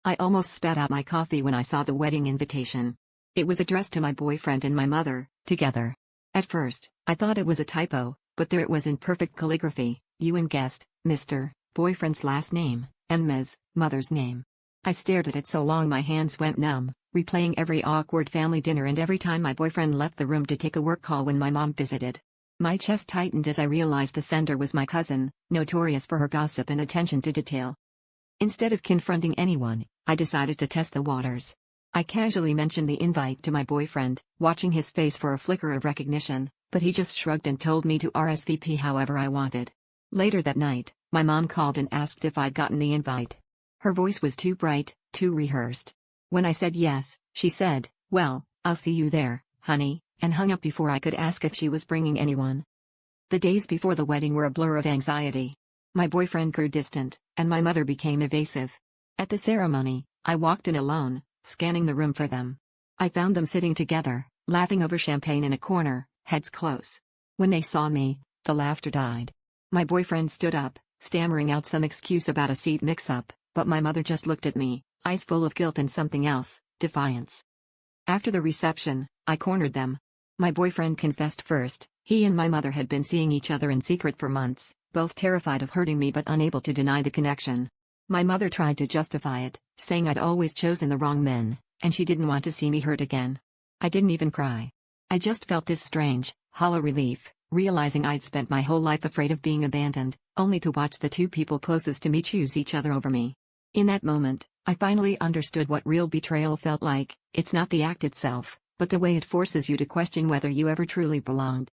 I almost spat out my coffee when I saw the wedding invitation. It was addressed to my boyfriend and my mother, together. At first, I thought it was a typo, but there it was in perfect calligraphy: Ewan Guest, Mr. Boyfriend's last name, and Ms. Mother's name. I stared at it so long my hands went numb, replaying every awkward family dinner and every time my boyfriend left the room to take a work call when my mom visited. My chest tightened as I realized the sender was my cousin, notorious for her gossip and attention to detail. Instead of confronting anyone, I decided to test the waters. I casually mentioned the invite to my boyfriend, watching his face for a flicker of recognition, but he just shrugged and told me to RSVP however I wanted. Later that night, my mom called and asked if I'd gotten the invite. Her voice was too bright, too rehearsed. When I said yes, she said, "Well, I'll see you there, honey," and hung up before I could ask if she was bringing anyone. The days before the wedding were a blur of anxiety. My boyfriend grew distant, and my mother became evasive. At the ceremony, I walked in alone, scanning the room for them. I found them sitting together, laughing over champagne in a corner, heads close. When they saw me, the laughter died. My boyfriend stood up, stammering out some excuse about a seat mix-up, but my mother just looked at me, eyes full of guilt and something else, defiance. After the reception, I cornered them. My boyfriend confessed first. He and my mother had been seeing each other in secret for months, both terrified of hurting me but unable to deny the connection. My mother tried to justify it, saying I'd always chosen the wrong men, and she didn't want to see me hurt again. I didn't even cry. I just felt this strange, hollow relief, realizing I'd spent my whole life afraid of being abandoned, only to watch the two people closest to me choose each other over me. In that moment, I finally understood what real betrayal felt like. It's not the act itself, but the way it forces you to question whether you ever truly belonged.